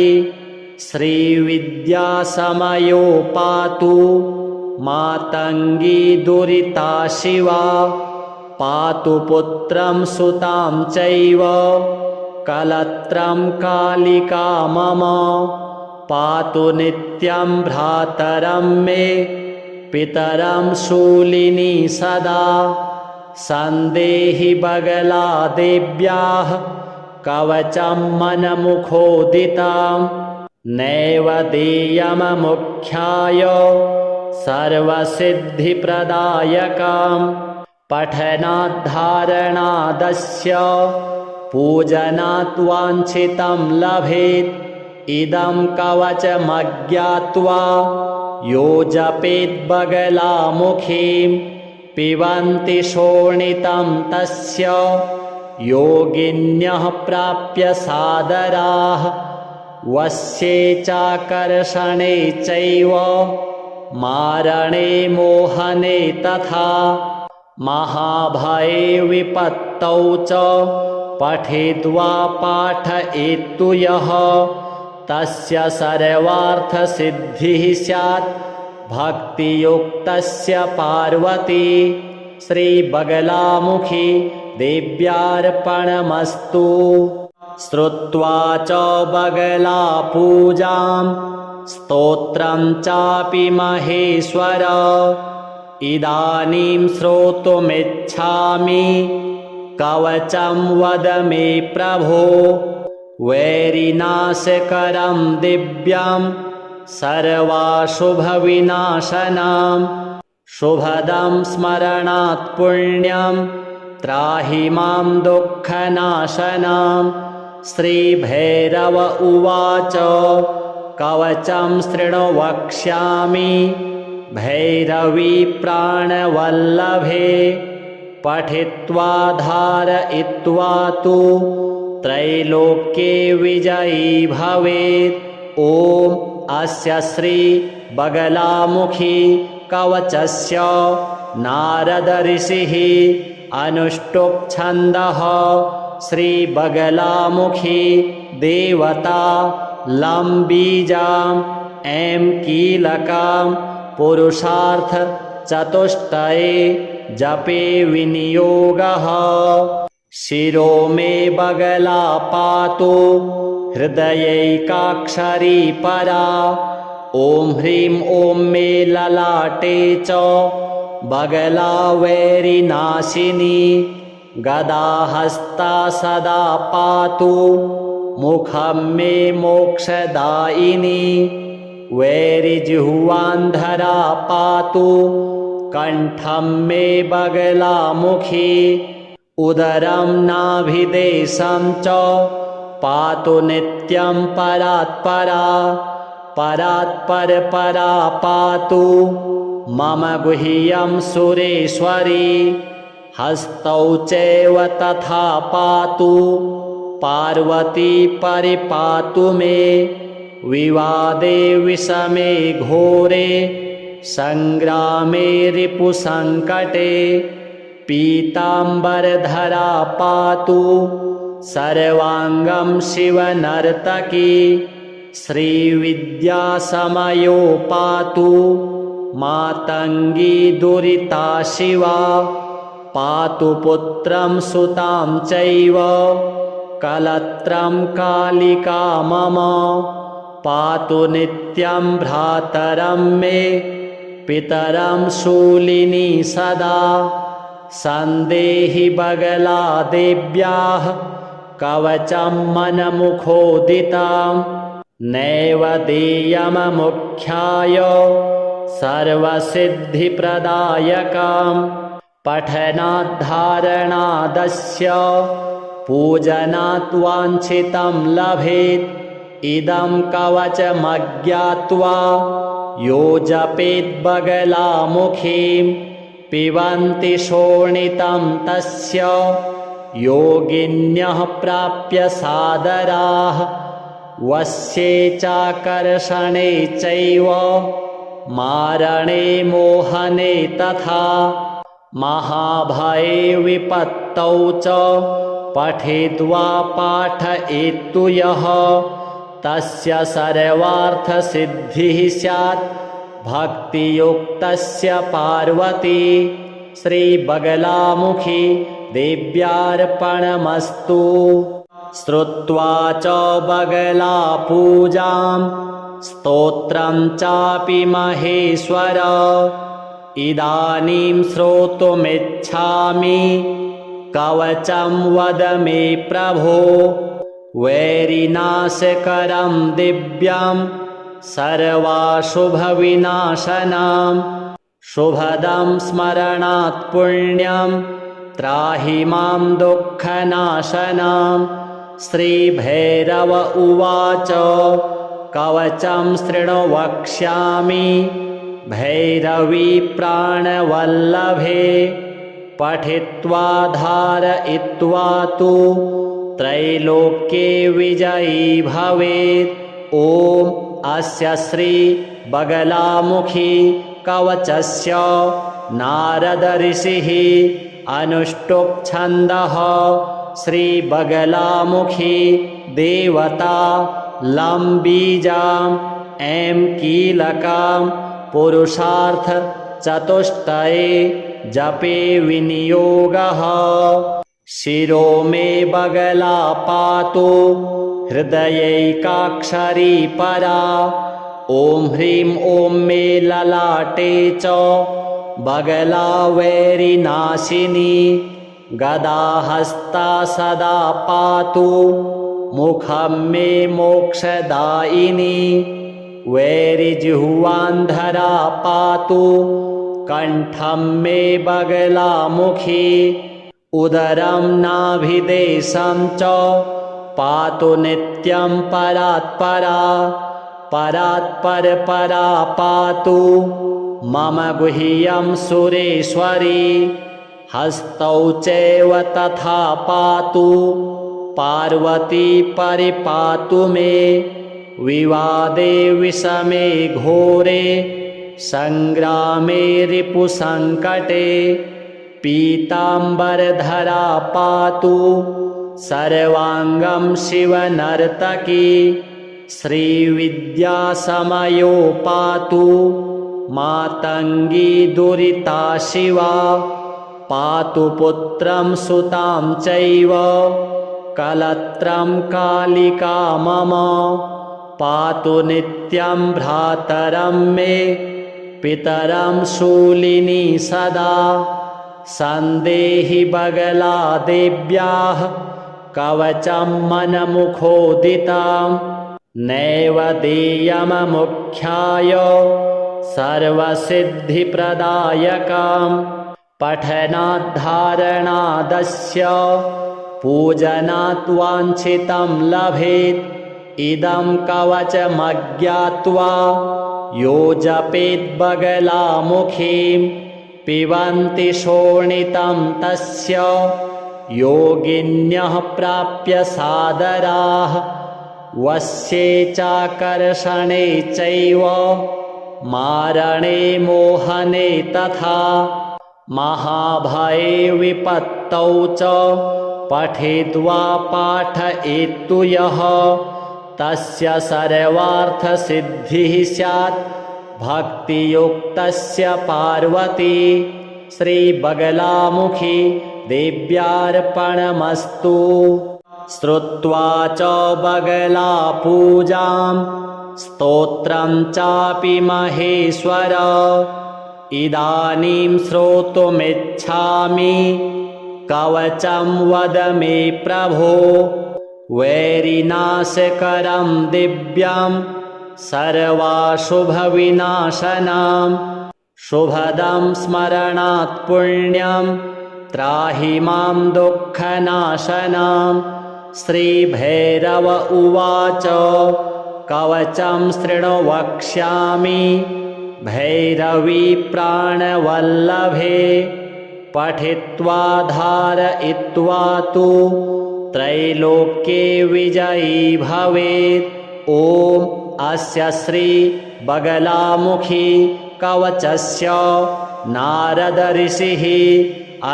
श्रीविद्यासमयो पातु मातङ्गी दुरिता शिवा पातु पुत्रं सुतां चैव कलत्रं कालिका मम पातु नित्यं भ्रातरं मे पितरं शूलिनी सदा सन्देहि बगलादेव्याः कवचं मनमुखोदितां नैव देयममुख्याय सर्वसिद्धिप्रदायकां पठनाद्धारणादस्य पूजनात् वाञ्छितं लभेत् इदं कवचमज्ञात्वा यो जपेत् बगलामुखीं पिबन्ति शोणितं तस्य योगिन्यः प्राप्य सादराः वस्ये चाकर्षणे चैव मारणे मोहने तथा महाभये विपत्तौ च पठित्वा पाठयेत्तु यः तस्य सर्वार्थसिद्धिः स्यात् भक्तियुक्तस्य पार्वती श्रीबगलामुखी देव्यार्पणमस्तु। श्रुत्वा च बगला पूजां स्तोत्रं चापि महेश्वर इदानीं श्रोतुमिच्छामि कवचं वद मे प्रभो। वैरिनाशकरं दिव्यं सर्वाशुभविनाशनं शुभदं स्मरणात् पुण्यं त्राहि मां दुःखनाशनं। श्रीभैरव उवाच कवचं शृणु वक्ष्यामि भैरवी प्राणवल्लभे पठित्वा धारयित्वा तु त्रैलोक्ये विजयी भवेत्। ॐ अस्य श्री बगलामुखी कवचस्य नारद ऋषिः अनुष्टुप् छन्दः श्री बगलामुखी देवता लं बीजां ऐं कीलकां पुरुषार्थ चतुष्टये जपे विनियोगः। शिरो मे बगला पातु हृदयैकाक्षरी परा। ॐ ह्रीं ॐ मे ललाटे च बगला वैरिनाशिनी गदाहस्ता सदा पातु मुखं मे मोक्षदायिनी। वैरिजिह्वान्धरा पातु कण्ठं मे बगलामुखी उदरं नाभिदेशं च पातु नित्यं परात्परा। परात्परपरा पातु मम गुह्यं सुरेश्वरी। हस्तौ चैव तथा पातु पार्वती परिपातु मे। विवादे विषमे घोरे संग्रामे रिपुसङ्कटे पीताम्बरधरा पातु सर्वाङ्गं शिवनर्तकी। श्रीविद्यासमयो पातु मातङ्गी दुरिता शिवा। पातु पुत्रं सुतां चैव कलत्रं कालिका मम। पातु नित्यं भ्रातरं मे पितरं शूलिनी सदा। सन्देहि बगला देव्याः कवचं मनमुखोदितं नैव देयममुख्याय सर्वसिद्धिप्रदायकं। पठनाद्धारणादस्य पूजनात् वाञ्छितं लभेत्। इदं कवचमज्ञात्वा यो जपेत् बगलामुखीं पिबन्ति शोणितं तस्य योगिन्यः प्राप्य सादराः। वस्ये चाकर्षणे चैव मारणे मोहने तथा महाभये विपत्तौ च पठित्वा पाठयेत्तु यः तस्य सर्वार्थसिद्धिः स्यात् भक्तियुक्तस्य पार्वती श्रीबगलामुखी देव्यार्पणमस्तु। श्रुत्वा च बगला पूजां स्तोत्रं चापि महेश्वर इदानीं श्रोतुमिच्छामि कवचं वद मे प्रभो। वैरिनाशकरं दिव्यं सर्वाशुभविनाशनं शुभदं स्मरणात् पुण्यं त्राहि मां दुःखनाशनं। श्रीभैरव उवाच कवचं शृणु वक्ष्यामि भैरवी प्राणवल्लभे पठित्वा धारयित्वा तु त्रैलोक्ये विजयी भवेत्। ॐ अस्य श्री बगलामुखी कवचस्य नारद ऋषिः अनुष्टुप् छन्दः श्री बगलामुखी देवता लं बीजाम् ऐं कीलकां पुरुषार्थ चतुष्टये जपे विनियोगः। शिरो मे बगला पातु हृदयैकाक्षरी परा। ॐ ह्रीं ॐ मे ललाटे च बगला वैरिनाशिनी। गदाहस्ता सदा पातु मुखं मे मोक्षदायिनी। वैरिजिह्वान्धरा पातु कण्ठं मे बगलामुखी। उदरं नाभिदेशं च पातु नित्यं परात्परा। परात्परपरा पातु मम गुह्यं सुरेश्वरी। हस्तौ चैव तथा पातु पार्वती परिपातु मे। विवादे विषमे घोरे संग्रामे रिपुसङ्कटे। पीताम्बरधरा पातु सर्वाङ्गं शिवनर्तकी। श्रीविद्यासमयो पातु मातङ्गी दुरिता शिवा। पातु पुत्रं सुतां चैव कलत्रं कालिका मम। पातु नित्यं भ्रातरं मे पितरं शूलिनी सदा। सन्देहि बगला देव्याः कवचं मनमुखोदितां। नैव देयममुख्याय सर्वसिद्धिप्रदायकाम्। पठनाद्धारणादस्य पूजनात् वाञ्छितं लभेत्। इदं कवचमज्ञात्वा यो जपेत् बगलामुखीं। पिबन्ति शोणितं तस्य योगिन्यः प्राप्य सादराः। वश्ये चाकर्षणे चैव मारणे मोहने तथा। महाभये विपत्तौ च पठित्वा पाठयेत्तु यः। तस्य सर्वार्थसिद्धिः स्यात् भक्तियुक्तस्य पार्वती। श्रीबगलामुखी देव्यार्पणमस्तु। श्रुत्वा च बगला पूजां स्तोत्रं चापि महेश्वर। इदानीं श्रोतुमिच्छामि कवचं वद मे प्रभो। वैरिनाशकरं दिव्यं सर्वाशुभविनाशनं। शुभदं स्मरणात् पुण्यं त्राहि मां दुःखनाशनं। श्रीभैरव उवाच कवचं शृणु वक्ष्यामि भैरवी प्राणवल्लभे। पठित्वा धारयित्वा तु त्रैलोक्ये विजयी भवेत्। ॐ अस्य श्री बगलामुखी कवचस्य नारद ऋषिः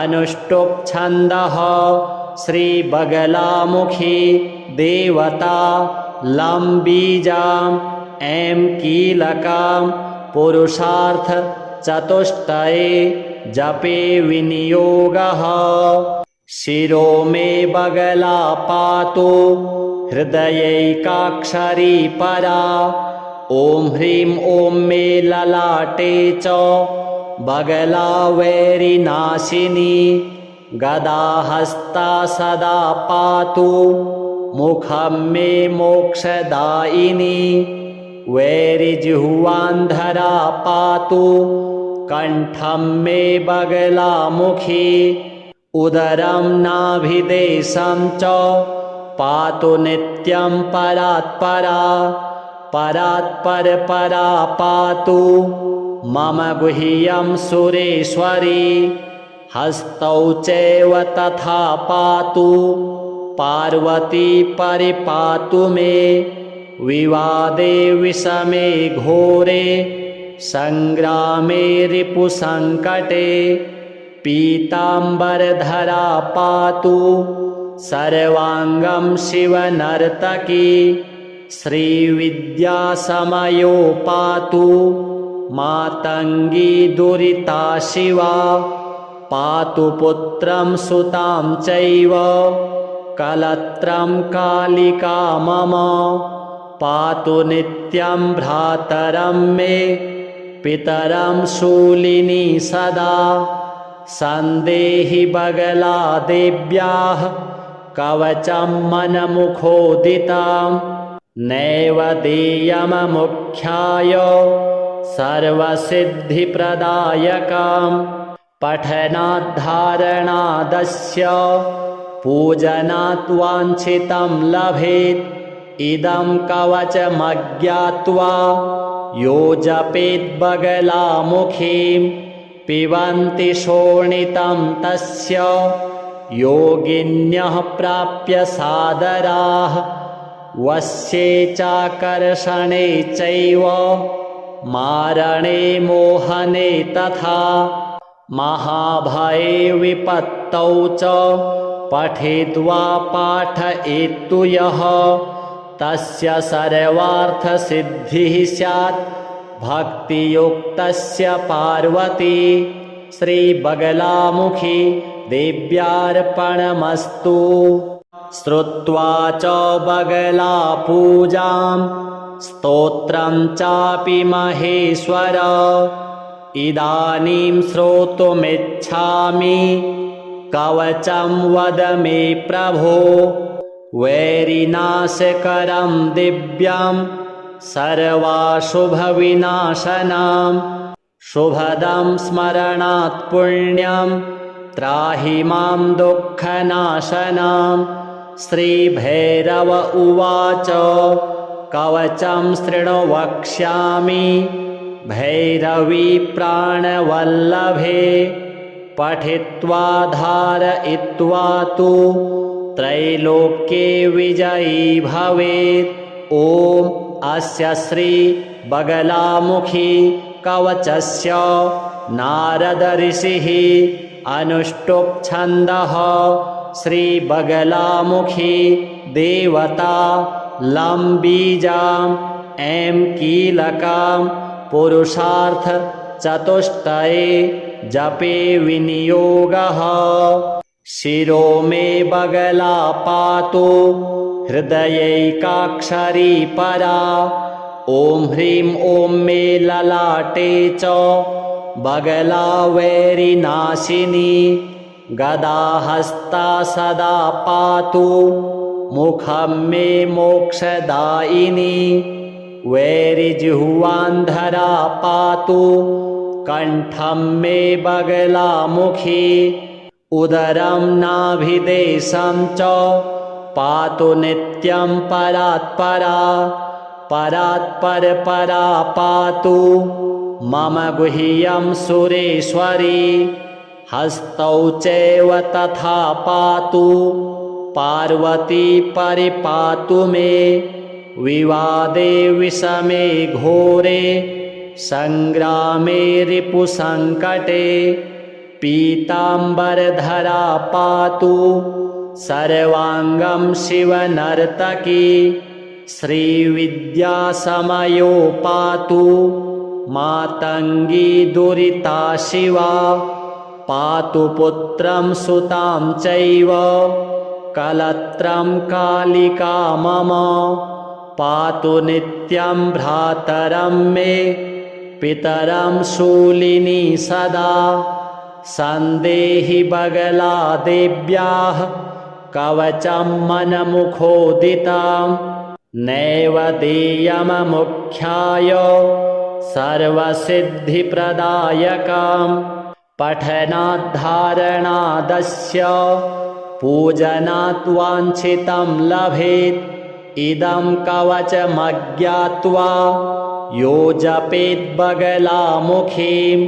अनुष्टुप् छन्दः। श्री बगलामुखी देवता लं बीजां ऐं कीलकां पुरुषार्थ चतुष्टये जपे विनियोगः। शिरो मे बगला पातु हृदयैकाक्षरी परा। ॐ ह्रीं ॐ मे ललाटे च बगला वैरिनाशिनी। गदाहस्ता सदा पातु मुखं मे मोक्षदायिनी। वैरिजिह्वान्धरा पातु कण्ठं मे बगलामुखी। उदरं नाभिदेशं च पातु नित्यं परात्परा। परात्परपरा पातु मम गुह्यं सुरेश्वरी। हस्तौ चैव तथा पातु पार्वती परिपातु मे। विवादे विषमे घोरे संग्रामे रिपुसङ्कटे। पीताम्बरधरा पातु सर्वाङ्गं शिवनर्तकी। श्रीविद्यासमयो पातु मातङ्गी दुरिता शिवा पातु पुत्रं सुतां चैव कलत्रं कालिका मम पातु नित्यं भ्रातरं मे पितरं शूलिनी सदा सन्देहि बगलादेव्याः कवचं मनमुखोदितां नैव देयममुख्याय सर्वसिद्धिप्रदायकां पठनाद्धारणादस्य पूजनात् वाञ्छितं लभेत् इदं कवचमज्ञात्वा यो जपेत् बगलामुखीं पिबन्ति शोणितं तस्य योगिन्यः प्राप्य सादराः वस्ये चाकर्षणे चैव मारणे मोहने तथा महाभये विपत्तौ च पठित्वा पाठयेत्तु यः तस्य सर्वार्थसिद्धिः स्यात् भक्तियुक्तस्य पार्वती श्रीबगलामुखी देव्यार्पणमस्तु। श्रुत्वा च बगला पूजां स्तोत्रं चापि महेश्वर इदानीं श्रोतुमिच्छामि कवचं वद मे प्रभो वैरिनाशकरं दिव्यं सर्वाशुभविनाशनं शुभदं स्मरणात् पुण्यं त्राहि मां दुःखनाशनं। श्रीभैरव उवाच कवचं शृणु वक्ष्यामि भैरवी प्राणवल्लभे पठित्वा धारयित्वा तु त्रैलोक्ये विजयी भवेत्। ॐ अस्य श्री बगलामुखी कवचस्य नारद ऋषिः अनुष्टुप् छन्दः श्री बगलामुखी देवता लं बीजां ऐं कीलकां पुरुषार्थ चतुष्टये जपे विनियोगः। शिरो मे बगला पातु हृदयैकाक्षरी परा ॐ ह्रीं ॐ मे ललाटे च बगला वैरिनाशिनी गदाहस्ता सदा पातु मुखं मे मोक्षदायिनी वैरिजिह्वान्धरा पातु कण्ठं मे बगलामुखी उदरं नाभिदेशं च पातु नित्यं परात्परा परात्परपरा पातु मम गुह्यं सुरेश्वरी हस्तौ चैव तथा पातु पार्वती परिपातु मे विवादे विषमे घोरे संग्रामे रिपुसङ्कटे पीताम्बरधरा पातु सर्वाङ्गं शिवनर्तकी श्रीविद्यासमयो पातु मातङ्गी दुरिता शिवा पातु पुत्रं सुतां चैव कलत्रं कालिका मम पातु नित्यं भ्रातरं मे पितरं शूलिनी सदा सन्देहि बगलादेव्याः कवचं मनमुखोदितां नैव देयममुख्याय सर्वसिद्धिप्रदायकां पठनाद्धारणादस्य पूजनात् वाञ्छितं लभेत् इदं कवचमज्ञात्वा यो जपेत् बगलामुखीं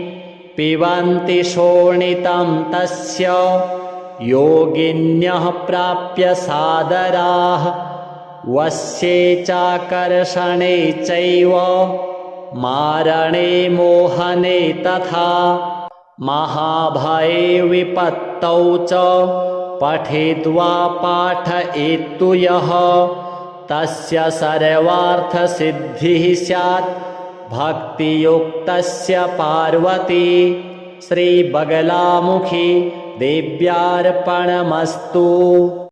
पिबन्ति शोणितं तस्य योगिन्यः प्राप्य सादराः वस्ये चाकर्षणे चैव मारणे मोहने तथा महाभये विपत्तौ च पठित्वा पाठयेत्तु यः तस्य सर्वार्थसिद्धिः स्यात् भक्तियुक्तस्य पार्वती। श्रीबगलामुखी देव्यार्पणमस्तु।